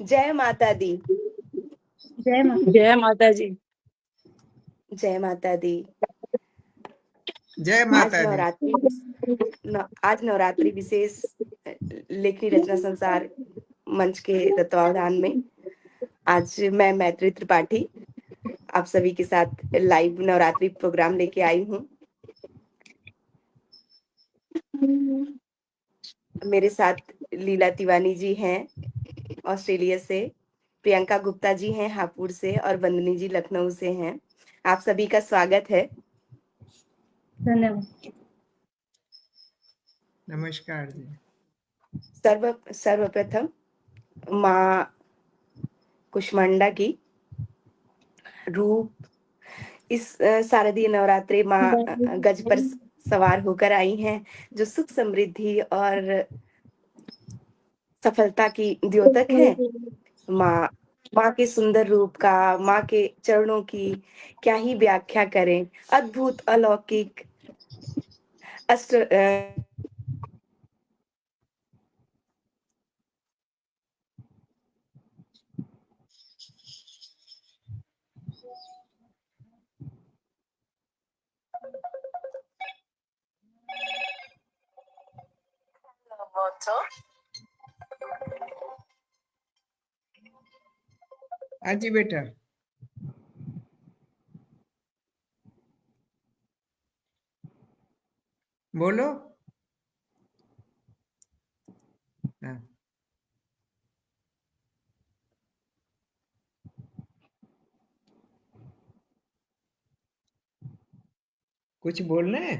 जय माता दी। जय माता जी। जय माता दी। जय आज माता दी। नवरात्रि विशेष लेखनी रचना संसार मंच के तत्वावधान में आज मैं मैत्री त्रिपाठी आप सभी के साथ लाइव नवरात्रि प्रोग्राम लेके आई हूँ। मेरे साथ लीला तिवारी जी हैं ऑस्ट्रेलिया से, प्रियंका गुप्ता जी हैं हापुड़ से और वंदनी जी लखनऊ से हैं। आप सभी का स्वागत है। धन्यवाद। नमस्कार जी। सर्वप्रथम माँ कुष्मांडा की रूप इस शारदीय नवरात्रि माँ गज पर सवार होकर आई हैं, जो सुख समृद्धि और सफलता की द्योतक है। माँ के सुंदर रूप का, माँ के चरणों की क्या ही व्याख्या करें। अद्भुत, अलौकिक, अष्ट हाँ जी बेटा, बोलो। हाँ। कुछ बोलना है?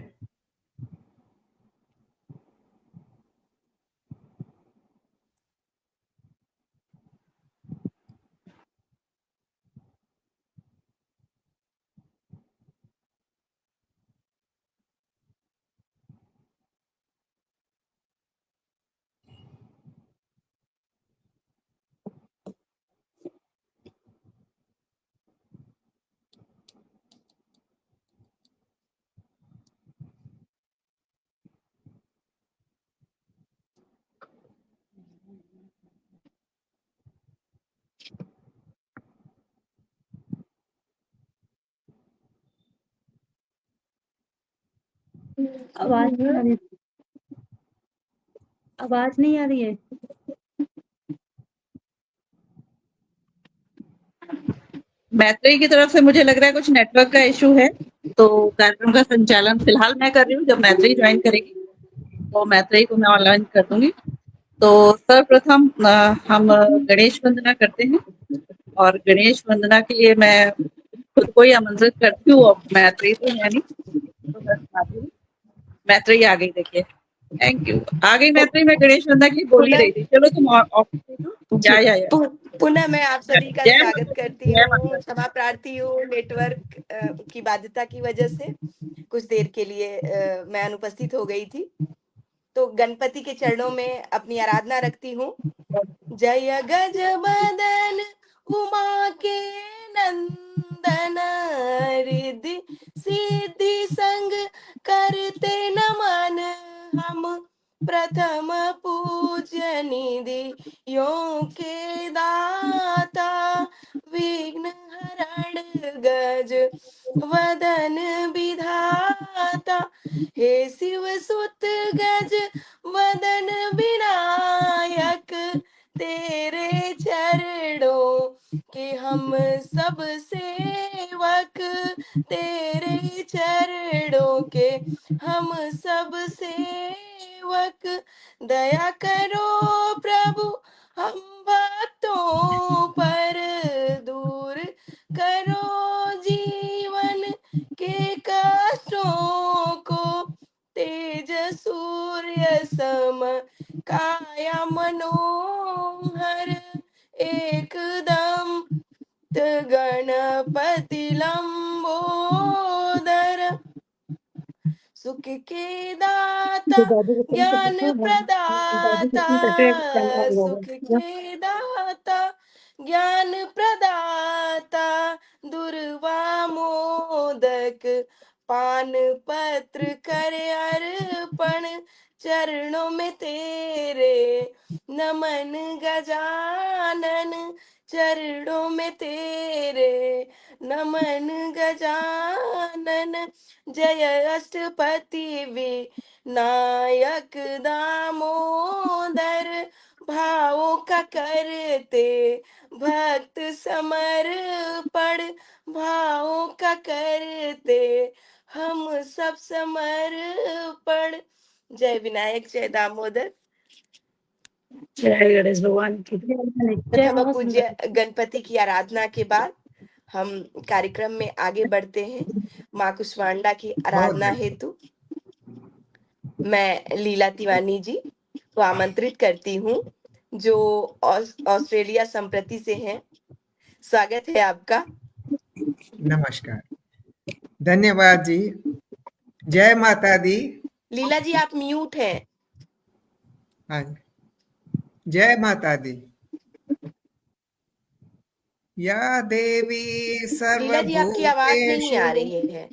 आवाज नहीं आ रही। आवाज नहीं आ रही है। मैत्री की तरफ से मुझे लग रहा है कुछ नेटवर्क का इशू है, तो कार्यक्रम का संचालन फिलहाल मैं कर रही हूँ। जब मैत्री ज्वाइन करेगी तो मैत्री को मैं ऑनलाइन कर दूंगी। तो सर्वप्रथम हम गणेश वंदना करते हैं और गणेश वंदना के लिए मैं खुद को ही आमंत्रित करती हूँ। अब मैत्री तो है नहीं, तो मैं सुनाती हूँ। मैत्री आ गई, देखिए, थैंक यू। आ गई मैत्री। मैं गणेश वंदना के लिए बोल ही रही थी। चलो तुम जी, या पुनः मैं आप सभी का जय स्वागत माता दी, करती जय हूँ। माता दी। क्षमा प्रार्थी हूँ नेटवर्क की बाध्यता की वजह से कुछ देर के लिए मैं अनुपस्थित हो गई थी। तो गणपति के चरणों में अपनी आराधना रखती हूँ। जय गजबदन उमा के नंदन, रिद्धि सिद्धि संग करते नमन, हम प्रथम पूज्य निधि यों के दाता, विघ्न हरण गज वदन विधाता, हे शिव सुत गज वदन विनायक, तेरे चरणों के हम सब सेवक, तेरे चरणों के हम सब सेवक, दया करो प्रभु हम भक्तों पर, दूर करो जीवन के कष्टों को, तेज सूर्य सम काया मनोहर, एकदम गणपति लंबोदर, सुख के दाता ज्ञान प्रदाता, सुख के दाता ज्ञान प्रदाता, दुर्वा मोदक पान पत्र कर अर्पण, चरणों में तेरे नमन गजानन चरणों में तेरे, नमन गजानन जय अष्टपति विनायक दामोदर, भावों का करते भक्त समर्पण, भावों का करते हम सब समर्पण। जय विनायक जय दामोदर। जय गणेश भगवान की। प्रथम पूज्य गणपति की आराधना के बाद हम कार्यक्रम में आगे बढ़ते हैं। माँ कुष्मांडा की आराधना हेतु मैं लीला तिवारी जी को आमंत्रित करती हूँ, जो ऑस्ट्रेलिया संप्रति से हैं। स्वागत है आपका। नमस्कार, धन्यवाद जी। जय माता दी। लीला जी आप म्यूट हैं। हाँ, जय माता दी। या देवी लीला जी आपकी आवाज नहीं आ सर्वभूतेषु, रही है।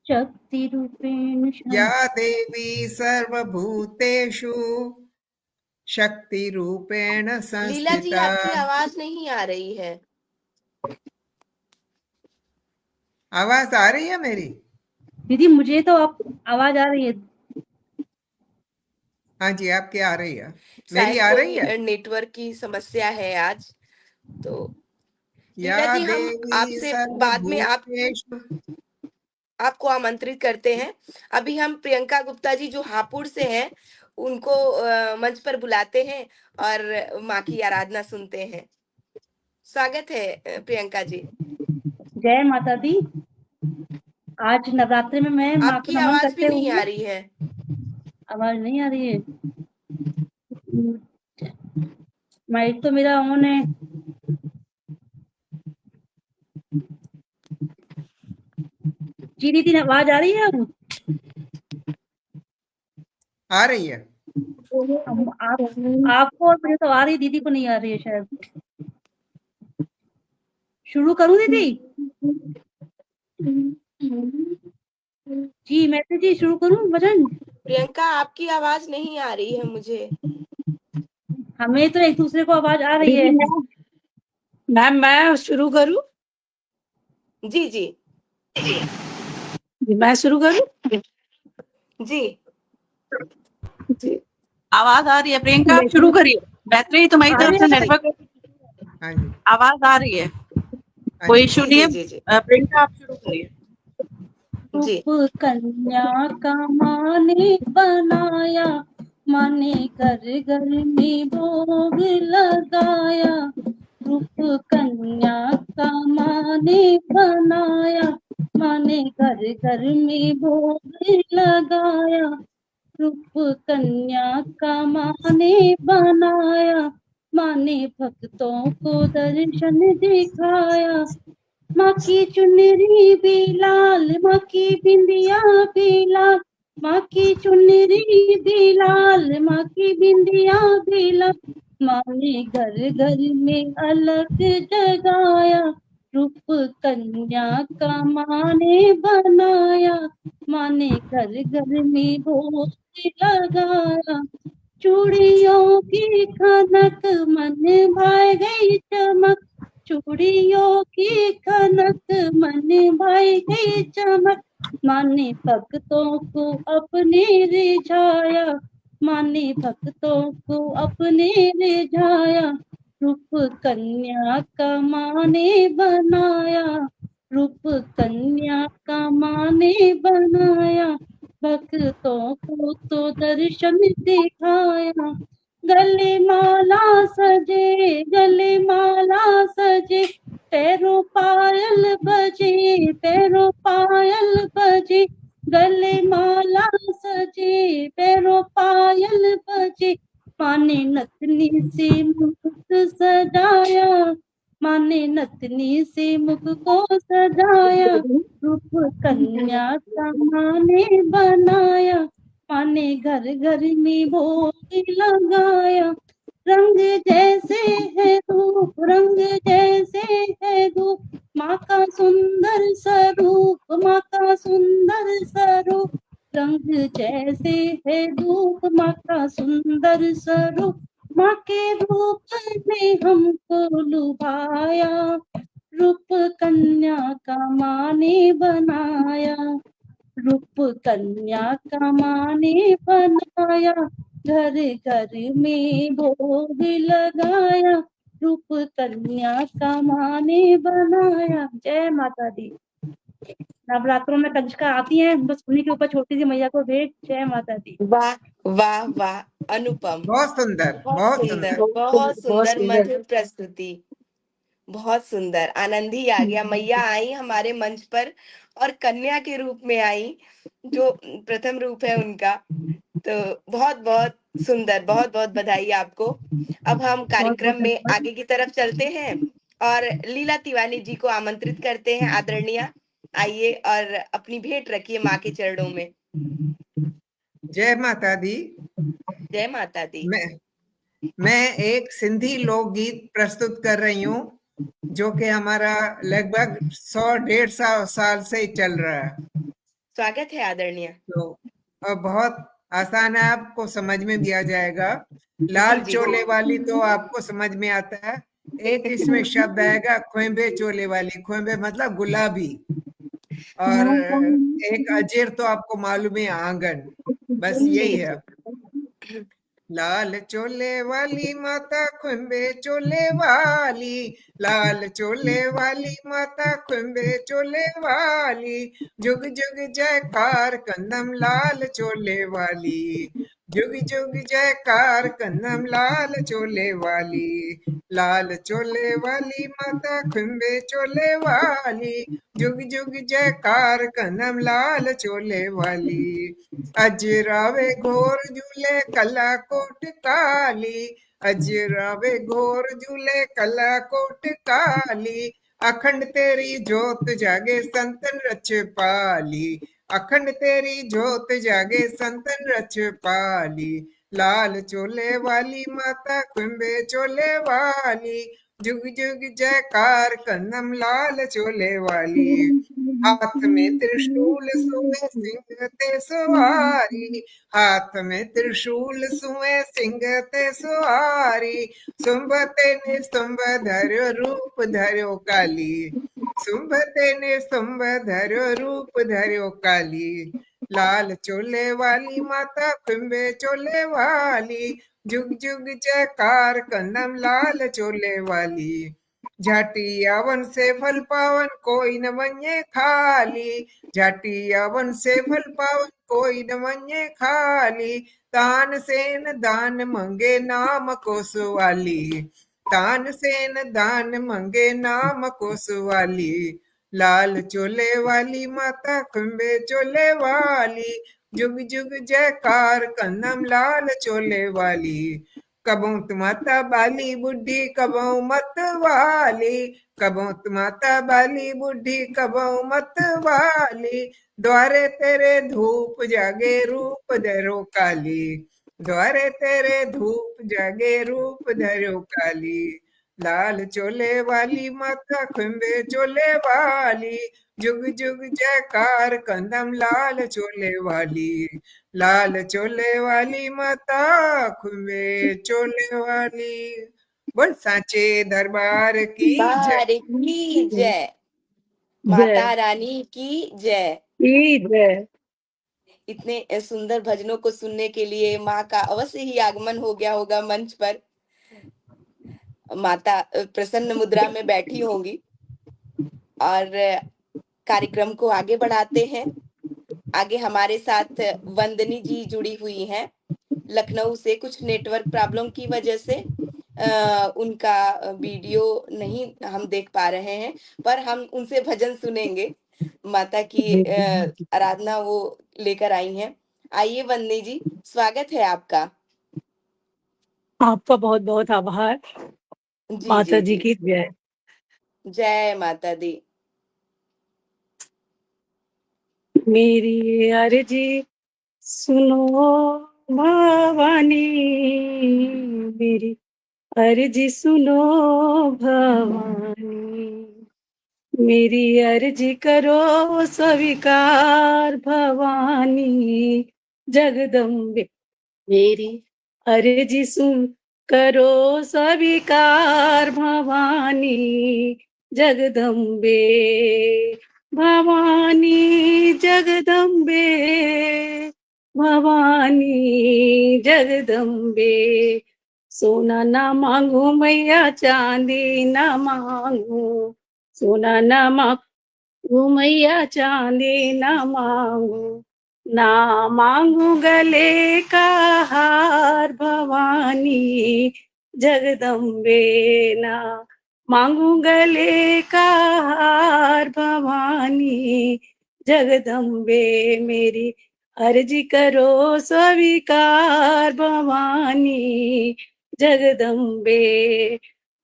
शक्ति रूपेण या देवी सर्वभूतेषु शक्ति रूपेण लीला जी संस्थिता। आपकी आवाज नहीं आ रही है। आवाज आ रही है मेरी? दीदी मुझे तो आप आवाज आ रही है। हाँ जी, आपकी आ रही है। मेरी आ शायद रही है? कोई नेटवर्क की समस्या है आज। तो लीला या जी हम देवी आपसे बाद में सर्वभूतेषु। आपको आमंत्रित करते हैं। अभी हम प्रियंका गुप्ता जी जो हापुड़ से हैं उनको मंच पर बुलाते हैं और माँ की आराधना सुनते हैं। स्वागत है प्रियंका जी। जय माता दी। आज नवरात्रि में मैं माँ को आपकी नमन आवाज भी करते नहीं आ हुए। रही है। आवाज नहीं आ रही है। माइक तो मेरा ऑन है। जी दीदी आवाज आ रही है अब? आ रही है। आपको और मुझे तो आ रही, दीदी को नहीं आ रही है शायद। शुरू करूं दीदी? जी मैत्री जी शुरू करूं भजन? प्रियंका आपकी आवाज नहीं आ रही है मुझे। हमें तो एक दूसरे को आवाज आ रही है। मैम मैं शुरू करूं? जी जी मैं शुरू करूं? जी जी आवाज आ रही है प्रियंका, आप शुरू करिए। मैत्री तुम्हारी तरफ से नेटवर्क हाँ जी, आवाज आ रही है, हाँ कोई जी। इशू जी नहीं जी है। जी प्रियंका आप शुरू करिए। जी। रूप कन्या का माने बनाया, माने घर घर में भोग लगाया। रूप कन्या का माने बनाया, माने घर घर में भोग लगाया। रूप कन्या का माने बनाया, माने भक्तों को दर्शन दिखाया। माँ की चुनरी भी लाल, माँ की बिंदिया भी लाल, माँ की चुनरी भी लाल, माँ की बिंदिया भी लाल। माँ ने घर घर में अलग जगाया। रूप कन्या का माँ ने बनाया, माँ ने घर घर में भोग लगाया। चूड़ियों की खनक मन भाए गई चमक, चूड़ियों की खनक मन भाई गई चमक। माने भक्तों को अपने रिझाया, माने भक्तों को अपने रिझाया। रूप कन्या का माने बनाया, रूप कन्या का माने बनाया। भक्तों को तो दर्शन दिखाया। गले माला सजे, गले माला सजे, पैरों पायल बजे, पैरों पायल बजे। गले माला सजे, पैरों पायल बजे। माने नथनी से मुकुट सजाया, माने नथनी से मुख को सजाया। रूप कन्या का माने बनाया, माने घर घर में भोग लगाया। रंग जैसे है रूप, रंग जैसे है रूप, माँ का सुंदर स्वरूप, माँ का सुंदर स्वरूप। रंग जैसे है रूप, माँ का सुंदर स्वरूप। माँ के रूप ने हमको लुभाया, रूप कन्या का माँ ने बनाया, रूप कन्या का माँ ने बनाया, घर घर में भोग लगाया, रूप कन्या का माँ ने बनाया। जय माता दी। नवरात्रों में कंजका आती हैं, बस उन्हीं के ऊपर छोटी सी मैया को भेंट। जय माता दी। वाह वाह वाह, अनुपम, बहुत सुंदर, बहुत बहुत सुंदर, सुंदर। बहुत बहुत सुंदर, सुंदर। मधुर प्रस्तुति, बहुत सुंदर। आनंद ही आ गया। मैया आई हमारे मंच पर और कन्या के रूप में आई, जो प्रथम रूप है उनका। तो बहुत बहुत सुंदर, बहुत बहुत बधाई आपको। अब हम बहुत बहुत कार्यक्रम में धन्यवाद। आगे की तरफ चलते हैं और लीला तिवारी जी को आमंत्रित करते हैं। आदरणीय, आइए और अपनी भेंट रखिए माँ के चरणों में। जय माता दी। जय माता दी। मैं एक सिंधी लोकगीत प्रस्तुत कर रही हूँ, जो कि हमारा लगभग 100-150 साल से चल रहा है। स्वागत है आदरणीय। तो बहुत आसान है, आपको समझ में भी आ जाएगा। जी लाल जी। चोले वाली तो आपको समझ में आता है। एक इसमें शब्द आएगा ख्वेंबे चोले वाली। ख्वेंबे मतलब गुलाबी। और एक अजेर तो आपको मालूम है, आंगन। बस जी यही है। जी। लाल चोले वाली माता खुम्बे चोले वाली, लाल चोले वाली माता खुम्बे चोले वाली, जुग जुग जयकार कंदम लाल चोले वाली, जुग जुग जयकार कंदम लाल चोले वाली, लाल चोले वाली माता खुम्बे चोले वाली, जुग जुग जयकार कंदम लाल चोले वाली, अजरावे घोर झूले कला कोट काली, अजरावे घोर झूले कला कोट काली, अखंड तेरी जोत जागे संतन रच पाली, अखंड तेरी जोत जागे संतन रच पाली, लाल चोले वाली माता खुम्बे चोले वाली, जुग जुग जयकार कन्नम लाल चोले वाली, हाथ में त्रिशूल सुए सिंह ते सवारी, हाथ में त्रिशूल सुए सिंह ते सवारी, सुंभते ने स्तंभ धर्यो रूप धर्यो काली, सुंभते ने स्तंभ धर्यो रूप धर्यो काली, लाल चोले वाली माता खुम्बे चोले वाली, जुग जुग जयकार कन्नम लाल चोले वाली, झाटियावन से फल पावन कोई न वन्ये खाली, झाटियावन से फल पावन कोई न वन्ये खाली, तान सेन दान मंगे नाम को सुवाली, तान सेन दान मंगे नाम को सुवाली, लाल चोले वाली माता खुम्बे चोले वाली, जुग जुग जयकार कन्नम लाल चोले वाली, कबों माता बाली बुढ़ी कबों मत वाली, कबों माता बाली बुढ़ी कबों मत वाली, द्वारे तेरे धूप जागे रूप धरो काली, द्वारे तेरे धूप जागे रूप धरो काली, लाल चोले वाली माता खुम्बे चोले वाली, जुग जुग जयकार कंदम लाल चोले वाली, लाल चोले वाली माता खुम्बे चोले वाली। बोल सांचे दरबार की जय। बार की जय, जय माता रानी की जय। जय। इतने सुंदर भजनों को सुनने के लिए माँ का अवश्य ही आगमन हो गया होगा मंच पर। माता प्रसन्न मुद्रा में बैठी होंगी और कार्यक्रम को आगे बढ़ाते हैं। आगे हमारे साथ वंदनी जी जुड़ी हुई हैं लखनऊ से। कुछ नेटवर्क प्रॉब्लम की वजह से उनका वीडियो नहीं हम देख पा रहे हैं, पर हम उनसे भजन सुनेंगे। माता की आराधना वो लेकर आई हैं। आइए वंदनी जी, स्वागत है आपका। आपका बहुत बहुत आभार। जी माता जी जी जी। की जय। जय माता दी। मेरी अर्जी सुनो भवानी, मेरी अर्जी सुनो भवानी, मेरी अर्जी करो स्वीकार भवानी जगदम्बे, मेरी अर्जी सुन करो स्वीकार भवानी जगदम्बे, भवानी जगदम्बे, भवानी जगदम्बे। सोना ना मांगू मैया चांदी ना मांगू, सोना ना मांगू मैया चांदी ना मांगू, ना मांगू गले का हार भवानी जगदम्बे, ना मांगू गले का हार भवानी जगदम्बे। मेरी अर्जी करो स्वीकार भवानी जगदम्बे।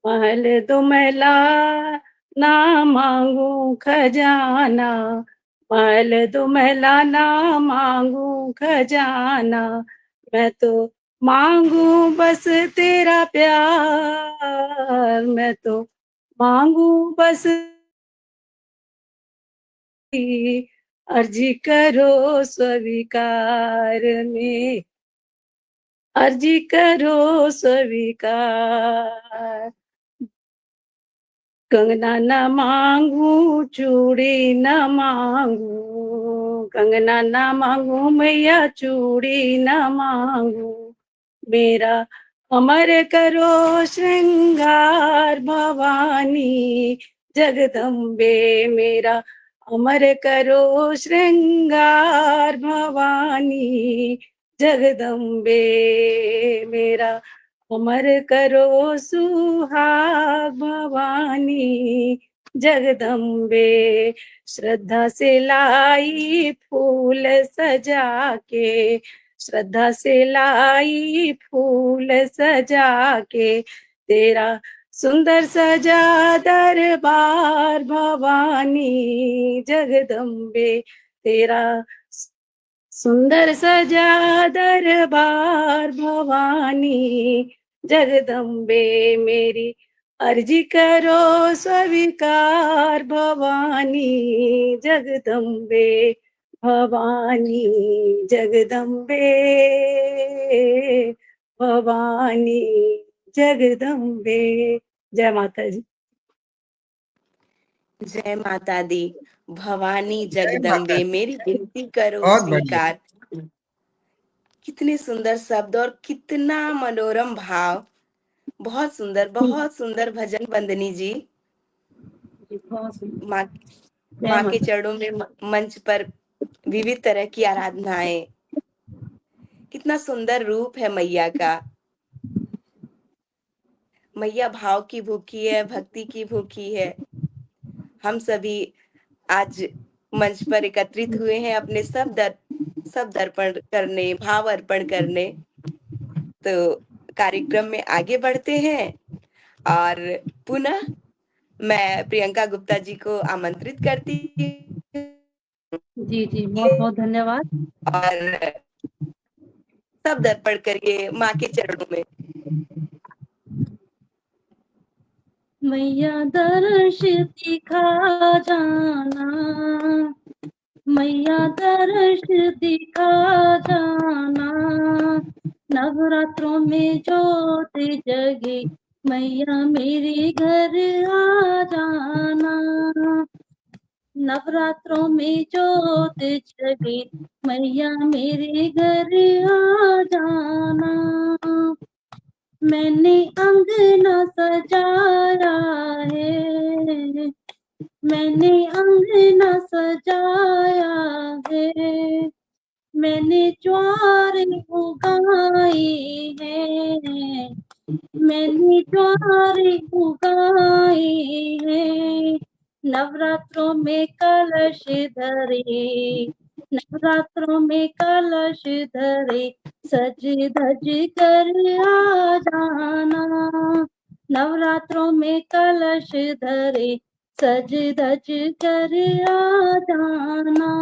महल दो महला ना मांगू खजाना, महल दो महला ना मांगू खजाना, मैं तो मांगू बस तेरा प्यार, मैं तो मांगू बस अर्जी करो स्वीकार में, अर्जी करो स्वीकार। कंगना न मांगू चूड़ी न मांगू, कंगना न मांगू मैया चूड़ी न मांगू, मेरा अमर करो श्रृंगार भवानी जगदम्बे, मेरा अमर करो श्रृंगार भवानी जगदम्बे, मेरा अमर करो सुहाग भवानी जगदम्बे। श्रद्धा से लाई फूल सजा के, श्रद्धा से लाई फूल सजा के, तेरा सुंदर सजा दरबार भवानी जगदम्बे, तेरा सुंदर सजा दरबार भवानी जगदम्बे। मेरी अर्जी करो स्वीकार भवानी जगदम्बे, भवानी जगदम्बे, भवानी जगदम्बे। जय माता जी। जय माता दी। भवानी जय माता जगदम्बे दी। मेरी विनती करो बहुत बढ़िया। स्वीकार। कितने सुंदर शब्द और कितना मनोरम भाव। बहुत सुंदर भजन बंदनी जी। बहुत सुंदर। माँ जय माँ के माता। चरणों में मंच पर विविध तरह की आराधनाएं। कितना सुंदर रूप है मैया का। मैया भाव की भूखी है, भक्ति की भूखी है। हम सभी आज मंच पर एकत्रित हुए हैं अपने सब दर्पण करने, भाव अर्पण करने। तो कार्यक्रम में आगे बढ़ते हैं और पुनः मैं प्रियंका गुप्ता जी को आमंत्रित करती हूँ जी जी, बहुत बहुत धन्यवाद। और सब दर्पण करके माँ के चरणों में। मैया दर्श दिखा जाना, मैया दर्श दिखा जाना, नवरात्रों में ज्योत जगे, मैया मेरे घर आ जाना, नवरात्रों में ज्योत जगे, मैया मेरे घर आ जाना। मैंने अंगना सजाया है, मैंने अंगना सजाया है, मैंने ज्वार उगाई है, मैंने ज्वार उगाई है, नवरात्रों में कलश धरे, नवरात्रों में कलश धरे, सज धज कर आ जाना, नवरात्रों में कलश धरे, सज धज कर आ जाना,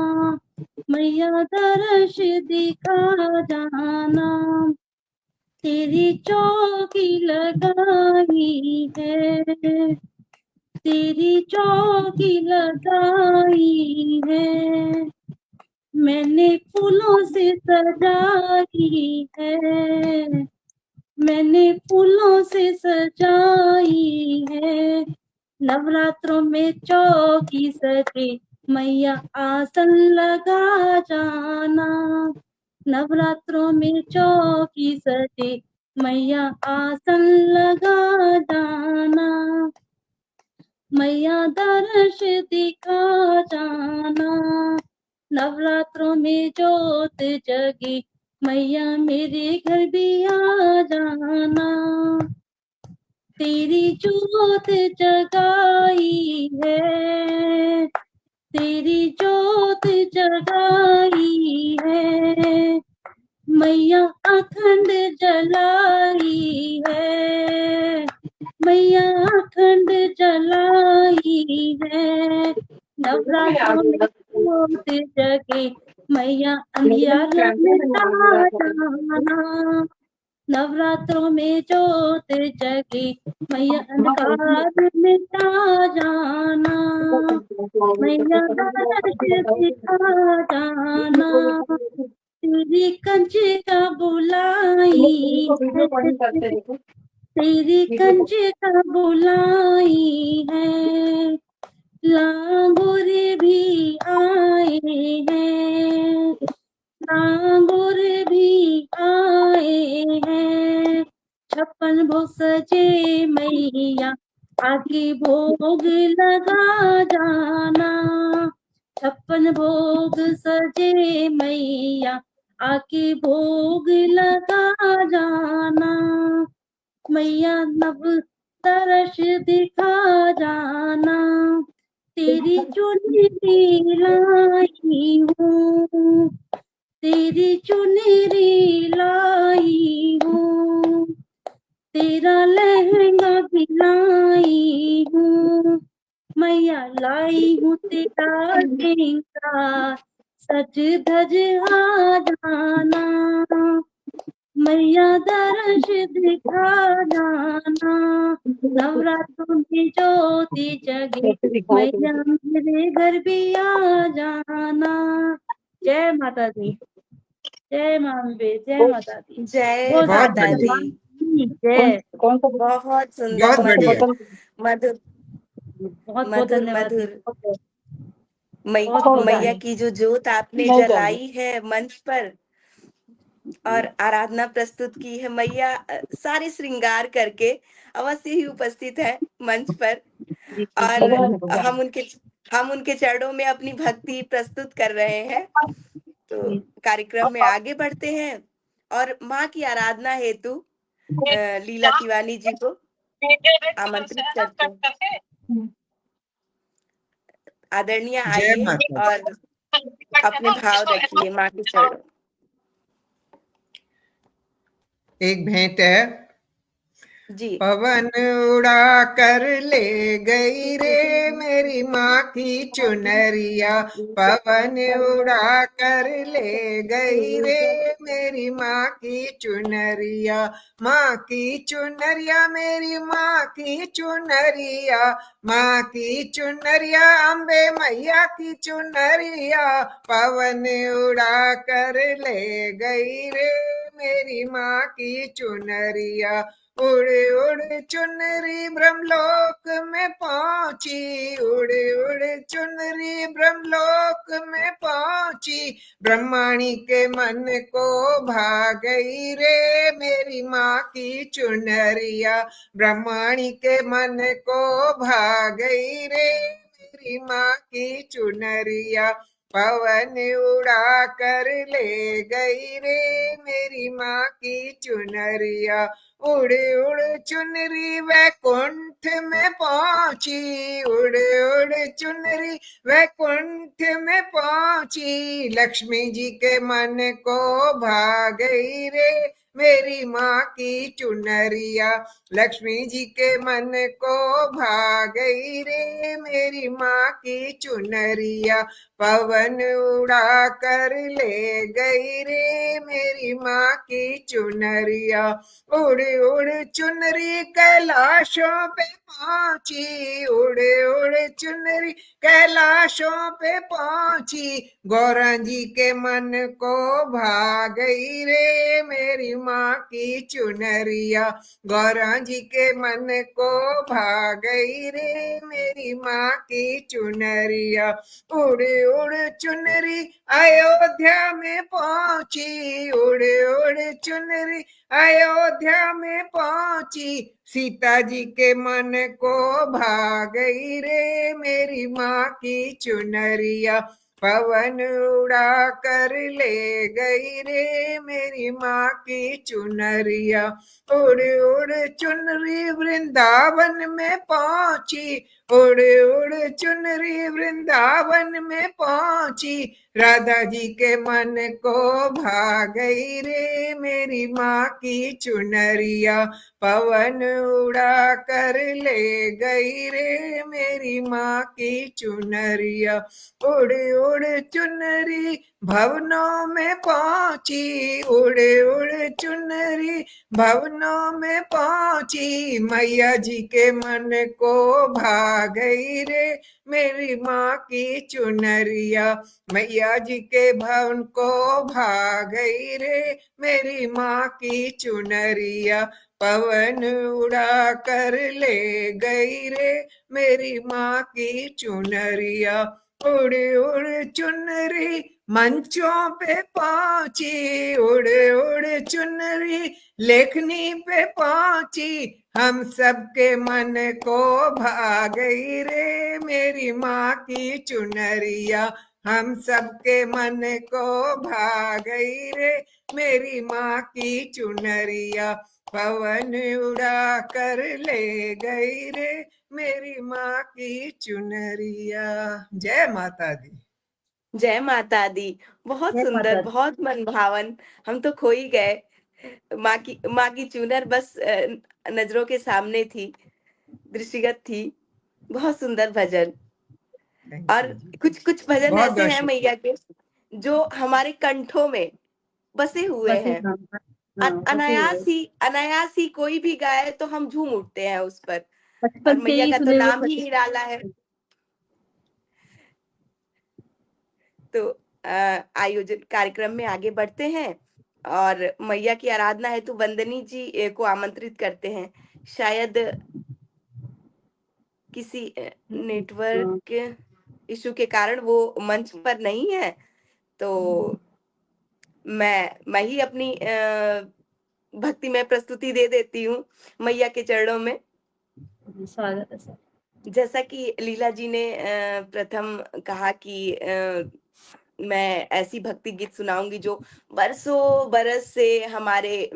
मैया दर्श दिखा जाना, तेरी चौकी लगाई है, तेरी चौकी लगाई है, मैंने फूलों से सजाई है, मैंने फूलों से सजाई है, नवरात्रों में चौकी सजे, मैया आसन लगा जाना। नवरात्रों में चौकी सजे, मैया आसन लगा जाना। मैया दर्श दिखा जाना। नवरात्रों में जोत जगी, मैया मेरे घर भी आ जाना। तेरी जोत जगाई है, तेरी जोत जगाई है, मैया अखंड जलाई है, मैया अखंड जलाई है। नवरात्रों में जोत जगे, मैया अंधियारा मिटा जाना। नवरात्रों में जोत जगी, मैया अंधकार मिटा जाना। मैया दर्श दिखा जाना। तेरी कंचिका बुलाई है, तेरी कंचिका बुलाई है, लांगुर भी आए हैं, लांगुर भी आए हैं। 56 भोग सजे मैया, आके भोग लगा जाना। 56 भोग सजे मैया, आके भोग लगा जाना। मैया नव तरस दिखा जाना। तेरी चुनरी लाई हूँ, तेरी चुनरी लाई हूँ, तेरा लहंगा भी लाई हूँ। मैया लाई हूँ तेरा श्रृंगार, सज धज आ जाना। मैया दर्श दिखा जाना। नवरात्रों की ज्योति जगे, मैया मेरे घर भी आ जाना। जय माता दी, जय माँ अम्बे, जय माता दी, जय बोल बहुत माता बढ़िया, दी। भगवान की जय। कौन सा बहुत सुंदर, बहुत बढ़िया। मधुर मधुर बहुत बहुत मधुर धन्यवाद दी, मधुर बहुत बहुत बहुत मैया धन्यवाद। की जो जोत आपने नहीं जाएंगे। जलाई है मंच पर और आराधना प्रस्तुत की है, मैया सारे श्रृंगार करके अवश्य ही उपस्थित है मंच पर। जी जी जी और जी हम उनके चरणों में अपनी भक्ति प्रस्तुत कर रहे हैं। तो जी। कार्यक्रम में आगे बढ़ते हैं और माँ की आराधना हेतु लीला तिवारी जी को आमंत्रित करते हैं। आदरणीय जय आइए माता दी। और अपने भाव रखिए माँ के चरणों। एक भेंट है। जी पवन उड़ा कर ले गई रे मेरी माँ की चुनरिया, पवन उड़ा कर ले गई रे मेरी माँ की चुनरिया। माँ की चुनरिया मेरी माँ की चुनरिया, माँ की चुनरिया अम्बे मैया की चुनरिया, पवन उड़ा कर ले गई रे मेरी माँ की चुनरिया। उड़ उड़ चुनरी ब्रह्मलोक में पहुंची, उड़ उड़ चुनरी ब्रह्मलोक में पहुंची, ब्रह्माणी के मन को भा गई रे मेरी माँ की चुनरिया, ब्रह्माणी के मन को भा गई रे मेरी माँ की चुनरिया। पवन उड़ा कर ले गई रे मेरी माँ की चुनरिया। उड़ उड़ चुनरी वैकुंठ में पहुंची, उड़ उड़ चुनरी वैकुंठ में पहुंची, लक्ष्मी जी के मन को भा गई रे मेरी माँ की चुनरिया, लक्ष्मी जी के मन को भा गई रे मेरी माँ की चुनरिया। पवन उड़ा कर ले गई रे मेरी माँ की चुनरिया। उड़ उड़ चुनरी कैलाशों पे पहुंची, उड़ उड़ चुनरी कैलाशों पे पहुंची। गौरा जी के मन को भा गई रे मेरी माँ की चुनरिया। गौरा जी के मन को भा गई रे मेरी माँ की चुनरिया। उड़ उड़ चुनरी अयोध्या में पहुंची, उड़ उड़ चुनरी अयोध्या में पहुंची। सीता जी के मन को भा गई रे मेरी माँ की चुनरिया। पवन उड़ा कर ले गई रे मेरी माँ की चुनरिया। उड़ उड़ चुनरी वृंदावन में पहुंची, उड़ उड़ चुनरी वृंदावन में पहुंची। राधा जी के मन को भा गई रे मेरी माँ की चुनरिया। पवन उड़ा कर ले गई रे मेरी माँ की चुनरिया। उड़ उड़ चुनरी भवनों में पहुंची, उड़ उड़ चुनरी भवनों में पहुंची। मैया जी के मन को भा गई रे मेरी माँ की चुनरिया। मैया जी के भवन को भा गई रे मेरी माँ की चुनरिया। पवन उड़ा कर ले गई रे मेरी माँ की चुनरिया। उड़ उड़ चुनरी मंचों पे पहुंची, उड़ उड़ चुनरी लेखनी पे पहुंची। हम सबके मन को भा गई रे मेरी माँ की चुनरिया। हम सबके मन को भा गई रे मेरी माँ की चुनरिया। पवन उड़ा कर ले गई रे मेरी माँ की चुनरिया। जय माता दी। जय माता दी। बहुत जय सुंदर, माता दी। बहुत मनभावन। हम तो खो ही गए। माँ की चुनर बस नजरों के सामने थी, दृष्टिगत थी। बहुत सुंदर भजन। थैंक और यू जी। कुछ कुछ भजन बहुत ऐसे बहुत हैं शुक्रिया। मैया के जो हमारे कंठों में बसे हुए बस हैं। हाँ हाँ बस ही है। अनायास ही कोई भी गाए तो हम झूम उठते हैं उस पर। और बचपन से मैया ही का तो सुने हुए नाम ही निराला है। तो आयोजन कार्यक्रम में आगे बढ़ते हैं और मैया की आराधना है तो वंदनी जी को आमंत्रित करते हैं। शायद किसी नेटवर्क इशू के कारण वो मंच पर नहीं है, तो मैं ही अपनी भक्तिमय प्रस्तुति दे देती हूँ मैया के चरणों में। स्वागत है सर। जैसा कि लीला जी ने प्रथम कहा कि मैं ऐसी भक्ति गीत सुनाऊंगी जो बरसों बरस से हमारे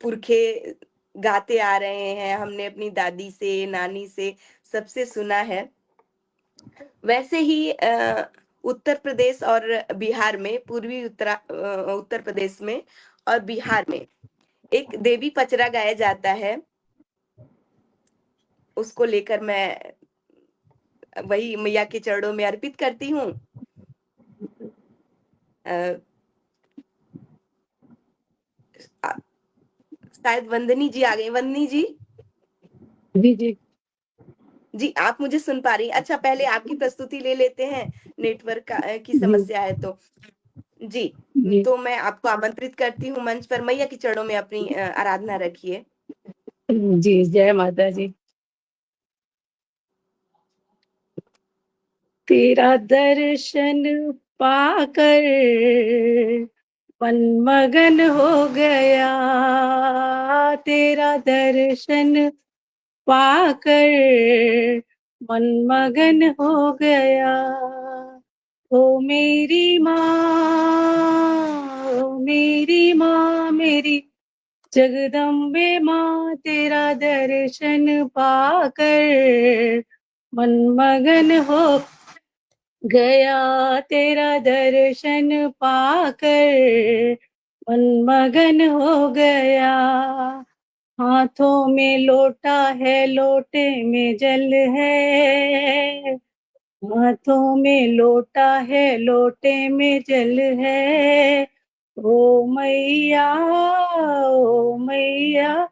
पुरखे गाते आ रहे हैं। हमने अपनी दादी से, नानी से, सबसे सुना है। वैसे ही उत्तर प्रदेश और बिहार में, उत्तर प्रदेश में और बिहार में एक देवी पचरा गाया जाता है। उसको लेकर मैं वही मैया के चरणों में अर्पित करती हूँ। शायद वंदनी जी आ गई। वंदनी जी, जी जी जी आप मुझे सुन पा रही हैं? अच्छा, पहले आपकी प्रस्तुति ले लेते हैं, नेटवर्क की जी समस्या है तो। जी, जी तो मैं आपको आमंत्रित करती हूँ मंच पर। मैया के चरणों में अपनी आराधना रखिए। जी। जय माता जी। तेरा दर्शन पाकर मन मगन हो गया, तेरा दर्शन पाकर मन मगन हो गया। ओ मेरी माँ, ओ मेरी माँ, मेरी जगदम्बे माँ, तेरा दर्शन पाकर मन मगन हो गया, तेरा दर्शन पाकर मन मगन हो गया। हाथों में लोटा है, लोटे में जल है, हाथों में लोटा है, लोटे में जल है। ओ मैया, ओ मैया,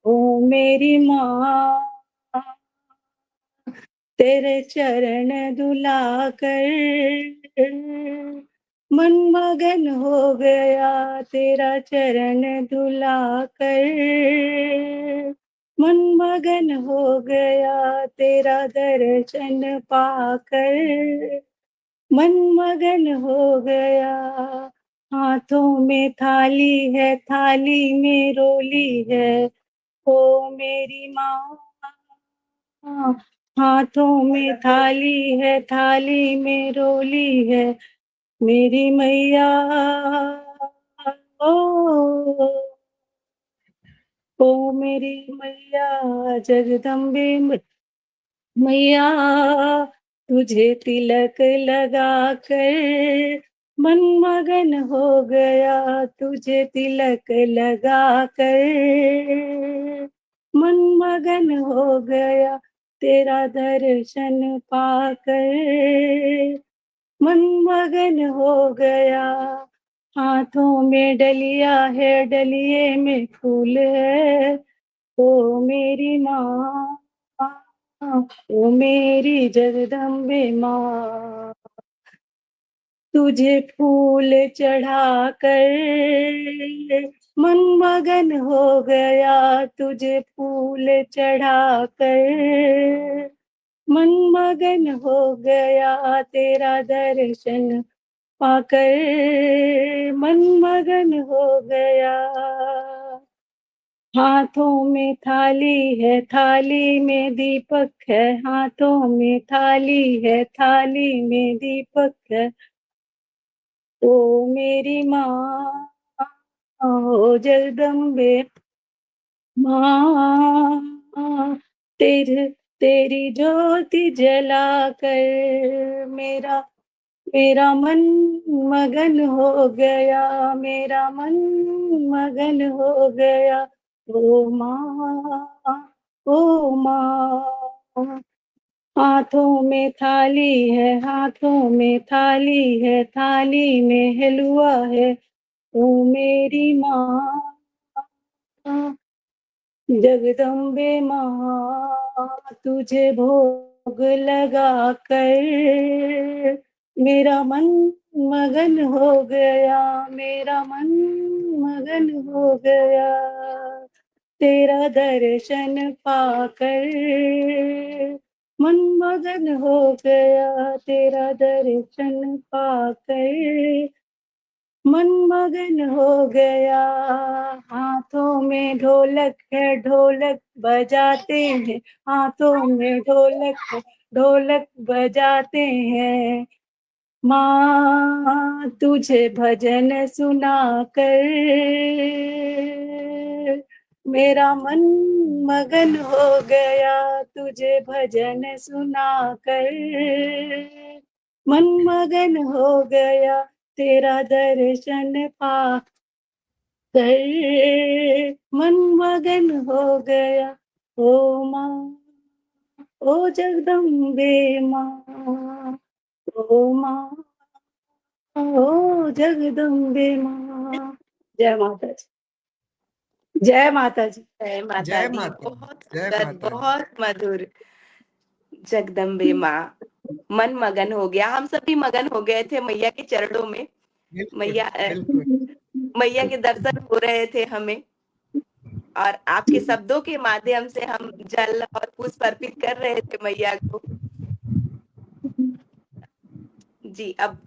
ओ मेरी माँ, तेरे चरण धुला कर मन मगन हो गया, तेरा चरण धुला कर मन मगन हो गया, तेरा दर्शन पाकर मन मगन हो गया। हाथों में थाली है, थाली में रोली है, ओ मेरी माँ। हाथों में थाली है, थाली में रोली है, मेरी मैया। ओ ओ मेरी मैया, जगदम्बे मैया, तुझे तिलक लगा कर मन मगन हो गया, तुझे तिलक लगा कर मन मगन हो गया, तेरा दर्शन पाकर मन मगन हो गया। हाथों में डलिया है, डलिए में फूल है, ओ मेरी माँ, ओ मेरी जगदम्बे माँ। तुझे फूल चढ़ा कर मन मगन हो गया, तुझे फूल चढ़ा कर मन मगन हो गया, तेरा दर्शन पाकर मन मगन हो गया। हाथों में थाली है, थाली में दीपक है, हाथों में थाली है, थाली में दीपक है, ओ मेरी माँ, ओ जगदम्बे माँ। तेरी ज्योति जला कर मेरा मेरा मन मगन हो गया, मेरा मन मगन हो गया, ओ माँ, ओ माँ। हाथों में थाली है, हाथों में थाली है, थाली में हलवा है, ओ मेरी माँ, जगदम्बे माँ। तुझे भोग लगा कर मेरा मन मगन हो गया, मेरा मन मगन हो गया, तेरा दर्शन पाकर मन मगन हो गया, तेरा दर्शन पाकर मन मगन हो गया। हाथों में ढोलक है, ढोलक बजाते हैं, हाथों में ढोलक है, ढोलक बजाते हैं, माँ तुझे भजन सुना कर मेरा मन मगन हो गया, तुझे भजन सुना कर मन मगन हो गया, तेरा दर्शन पा कर मन मगन हो गया, ओ माँ, ओ जगदम्बे माँ, ओ माँ, ओ जगदम्बे माँ। जय माता जी, जय माता जी। जय माता जय दी। माता दी, बहुत जय सुंदर, माता दी। बहुत मधुर। जगदम्बे माँ, मन मगन हो गया। हम सभी मगन हो गए थे मैया के चरणों में। बिल्कुल मैया बिल्कुल। मैया के दर्शन हो रहे थे हमें, और आपके शब्दों के माध्यम से हम जल और पुष्प अर्पित कर रहे थे मैया को। जी, अब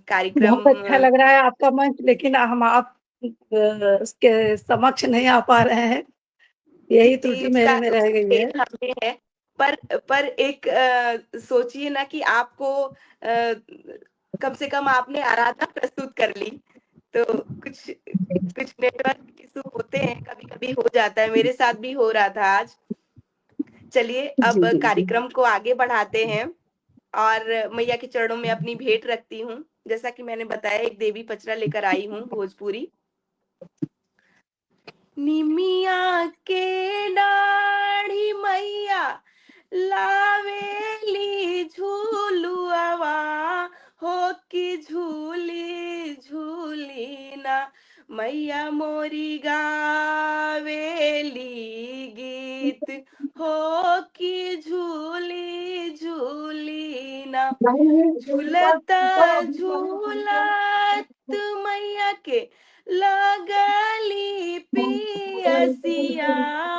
कार्यक्रम बहुत अच्छा लग रहा है आपका मंच, लेकिन हम आप उसके समक्ष नहीं आ पा रहे हैं, यही जी, त्रुटि उसका मेरे में रह गई है। खेद हमें है। पर एक सोचिए ना कि आपको कम से कम आपने आराधना प्रस्तुत कर ली, तो कुछ कुछ नेटवर्क इशू होते हैं, कभी कभी हो जाता है, मेरे साथ भी हो रहा था आज। चलिए अब जी जी जी। कार्यक्रम को आगे बढ़ाते हैं और मैया के चरणों में अपनी भेंट रखती हूँ। जैसा कि मैंने बताया, एक देवी पचरा लेकर आई हूँ, भोजपुरी। निमिया के डाढ़ी मैया लावेली झूलुआवा हो कि झूली झूली ना, मैया मोरी गावेली गीत हो कि झूली झूली ना। झूलत झूलत मैया के लगली पियसिया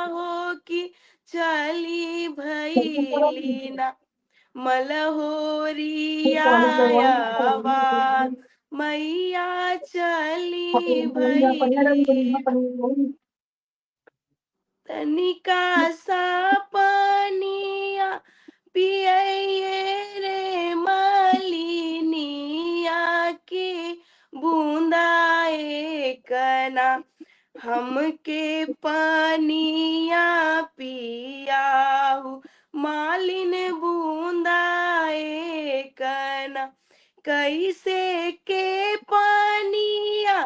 हो कि चली भैली ना, मलहोरिया आवाज मैया चली भैली। तनिका सा पनिया पियइये रे मलिनिया के बूंदा एकना, हमके पनिया पियाहु मालिन बूंदा एकना। कैसे के पनिया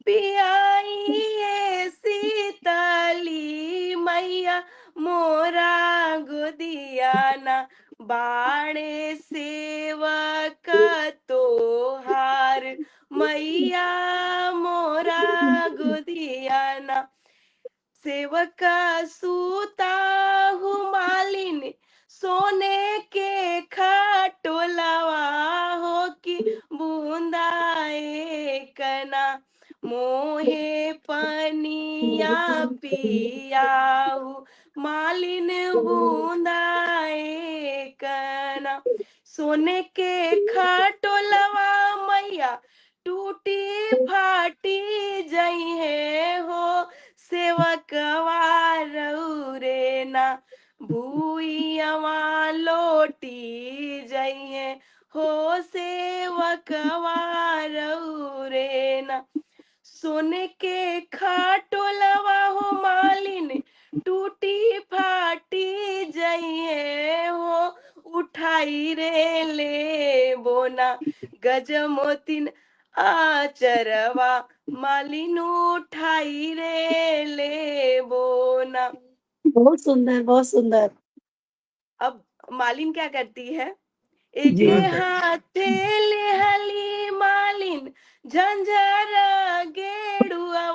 पियाइए सीतली मैया मोरा गोदियाना, बाणे सेवक तोहार मैया मोरा गोदियाना। सेवक सूता हूँ मालिन सोने के खटोलवा हो कि बूंदा एकना, मोहे पनिया पियाहु मालिन बूंदा एकना। सोने के खटोलवा मैया टूटी फाटी जई है हो, सेवकवा रउरे ना, भूइयवा लोटी जइए हो, सेवकवा रउरे ना। सोने के खटोलवा हो मालिन टूटी फाटी जइए हो, उठाई रे ले बोना गजमोतिन आचरवा मालिन उठाई रे ले बोना। बहुत सुंदर, बहुत सुंदर। अब मालिन क्या करती है, एक जी। हाथे लेहली मालिन झंझर गेड़ुआ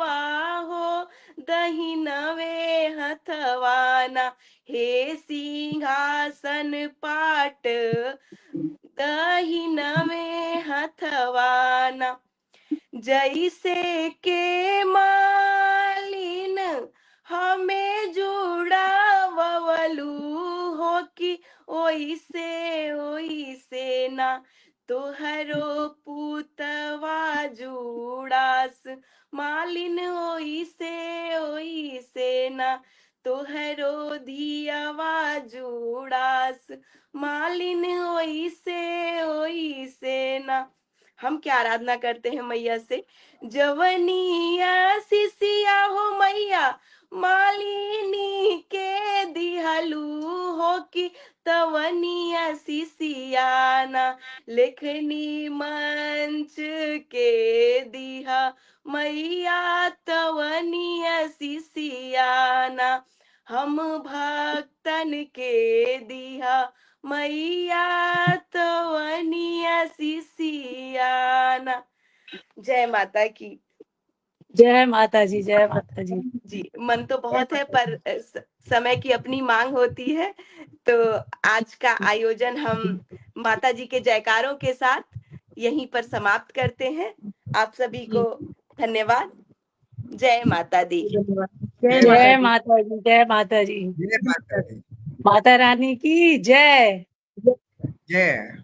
हो, दहिनवे हथवाना हे सिंहासन पाट, दहिनवे हथवाना। जैसे के मालिन हमें जुड़ावलू हो कि ओइसे ना, तोहरो पुतवा जुड़ास मालिन ओइसे ना, तोहरो धियावा जुड़ास मालिन ओइसे ना। हम क्या आराधना करते हैं मैया से, जवनिया सिसिया हो मैया मालिनी के दिहलू हो कि तवनिया सिसियाना, लेखनी मंच के दिहा मैया तवनिया सिसियाना, हम भक्तन के दिहा मैया तवनिया सिसियाना। जय माता की। जय माता जी, जय माता जी। जी, मन तो बहुत है पर समय की अपनी मांग होती है, तो आज का आयोजन हम माता जी के जयकारों के साथ यहीं पर समाप्त करते हैं। आप सभी को धन्यवाद। जय माता दी। जय माता जी, जय माता जी। जय माता दी। माता रानी की जय। जय।